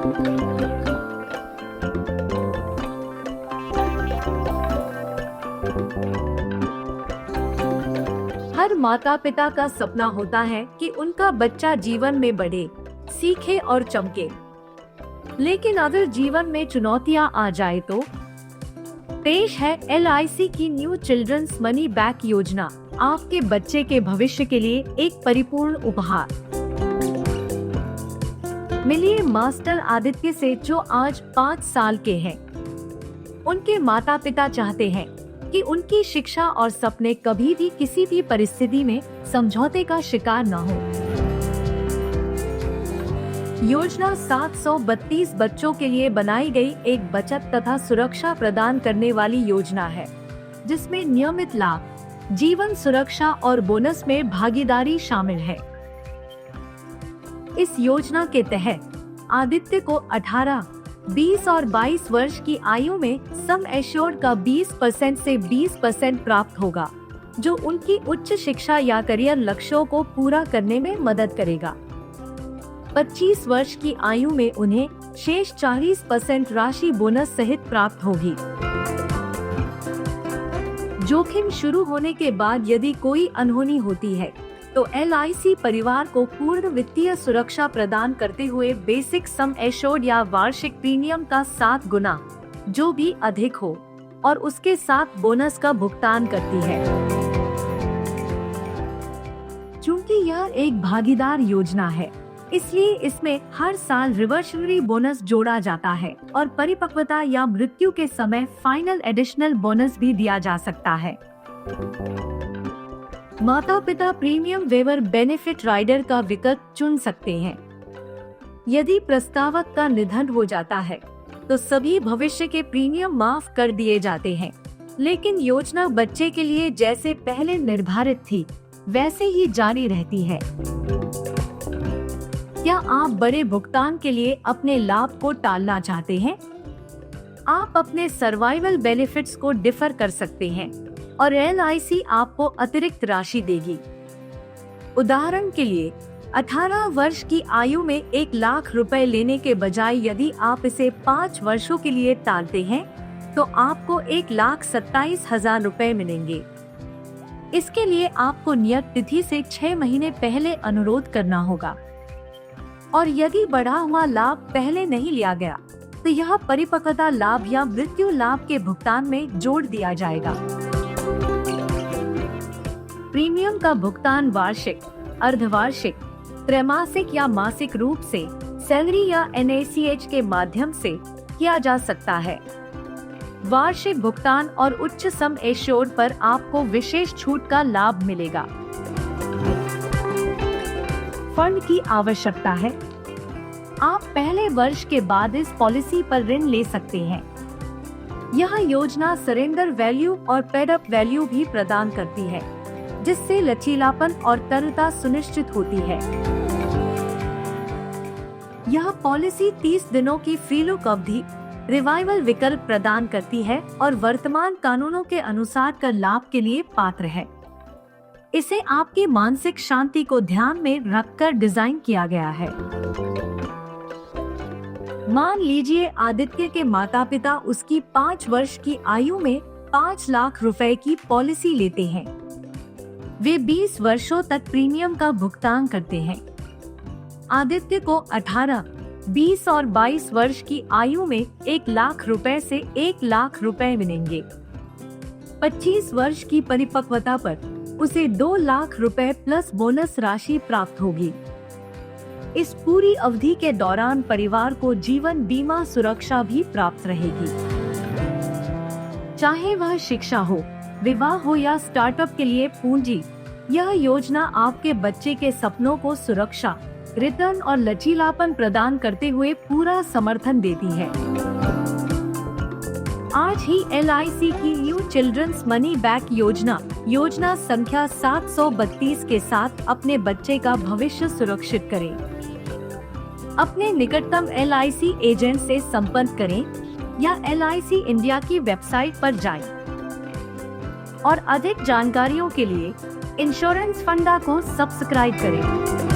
हर माता पिता का सपना होता है कि उनका बच्चा जीवन में बढ़े, सीखे और चमके। लेकिन अगर जीवन में चुनौतियां आ जाए तो पेश है LIC की न्यू चिल्ड्रंस मनी बैक योजना, आपके बच्चे के भविष्य के लिए एक परिपूर्ण उपहार। मिलिए मास्टर आदित्य से, जो आज 5 साल के हैं। उनके माता पिता चाहते हैं कि उनकी शिक्षा और सपने कभी भी किसी भी परिस्थिति में समझौते का शिकार न हो। योजना 732 बच्चों के लिए बनाई गई एक बचत तथा सुरक्षा प्रदान करने वाली योजना है, जिसमें नियमित लाभ, जीवन सुरक्षा और बोनस में भागीदारी शामिल है। इस योजना के तहत आदित्य को 18, 20 और 22 वर्ष की आयु में सम एश्योर्ड का 20% से 20% प्राप्त होगा, जो उनकी उच्च शिक्षा या करियर लक्ष्यों को पूरा करने में मदद करेगा। 25 वर्ष की आयु में उन्हें शेष 40% राशि बोनस सहित प्राप्त होगी। जोखिम शुरू होने के बाद यदि कोई अनहोनी होती है तो LIC परिवार को पूर्ण वित्तीय सुरक्षा प्रदान करते हुए बेसिक सम एश्योर्ड या वार्षिक प्रीमियम का 7 गुना, जो भी अधिक हो, और उसके साथ बोनस का भुगतान करती है। चूंकि यह एक भागीदार योजना है, इसलिए इसमें हर साल रिवर्सरी बोनस जोड़ा जाता है और परिपक्वता या मृत्यु के समय फाइनल एडिशनल बोनस भी दिया जा सकता है। माता पिता प्रीमियम वेवर बेनिफिट राइडर का विकल्प चुन सकते हैं। यदि प्रस्तावक का निधन हो जाता है तो सभी भविष्य के प्रीमियम माफ कर दिए जाते हैं, लेकिन योजना बच्चे के लिए जैसे पहले निर्धारित थी वैसे ही जारी रहती है। क्या आप बड़े भुगतान के लिए अपने लाभ को टालना चाहते हैं? आप अपने सर्वाइवल बेनिफिट्स को डिफर कर सकते हैं और LIC आपको अतिरिक्त राशि देगी। उदाहरण के लिए 18 वर्ष की आयु में 1 लाख रुपए लेने के बजाय यदि आप इसे 5 वर्षों के लिए टालते हैं तो आपको 1,27,000 रुपए मिलेंगे। इसके लिए आपको नियत तिथि से 6 महीने पहले अनुरोध करना होगा, और यदि बढ़ा हुआ लाभ पहले नहीं लिया गया तो यह परिपक्वता लाभ या मृत्यु लाभ के भुगतान में जोड़ दिया जाएगा। प्रीमियम का भुगतान वार्षिक, अर्धवार्षिक, त्रैमासिक या मासिक रूप से सैलरी या NACH के माध्यम से किया जा सकता है। वार्षिक भुगतान और उच्च सम एश्योर्ड पर आपको विशेष छूट का लाभ मिलेगा। फंड की आवश्यकता है। आप पहले वर्ष के बाद इस पॉलिसी पर ऋण ले सकते हैं। यह योजना सरेंडर वैल्यू और पेड अप वैल्यू भी प्रदान करती है, जिससे लचीलापन और तरलता सुनिश्चित होती है। यह पॉलिसी 30 दिनों की फ्री लुक अवधि, रिवाइवल विकल्प प्रदान करती है और वर्तमान कानूनों के अनुसार कर लाभ के लिए पात्र है। इसे आपकी मानसिक शांति को ध्यान में रखकर डिजाइन किया गया है। मान लीजिए आदित्य के माता पिता उसकी 5 वर्ष की आयु में 5 लाख रुपए की पॉलिसी लेते हैं। वे 20 वर्षों तक प्रीमियम का भुगतान करते हैं। आदित्य को 18, 20 और 22 वर्ष की आयु में 1 लाख रुपए से 1 लाख रुपए मिलेंगे। 25 वर्ष की परिपक्वता पर उसे 2 लाख रुपए प्लस बोनस राशि प्राप्त होगी। इस पूरी अवधि के दौरान परिवार को जीवन बीमा सुरक्षा भी प्राप्त रहेगी। चाहे वह शिक्षा हो, विवाह हो या स्टार्टअप के लिए पूंजी, यह योजना आपके बच्चे के सपनों को सुरक्षा, रिटर्न और लचीलापन प्रदान करते हुए पूरा समर्थन देती है। आज ही LIC की न्यू चिल्ड्रंस मनी बैक योजना संख्या 732 के साथ अपने बच्चे का भविष्य सुरक्षित करें। अपने निकटतम LIC एजेंट से संपर्क करें या LIC इंडिया की वेबसाइट पर जाएं। और अधिक जानकारियों के लिए इंश्योरेंस फंडा को सब्सक्राइब करें।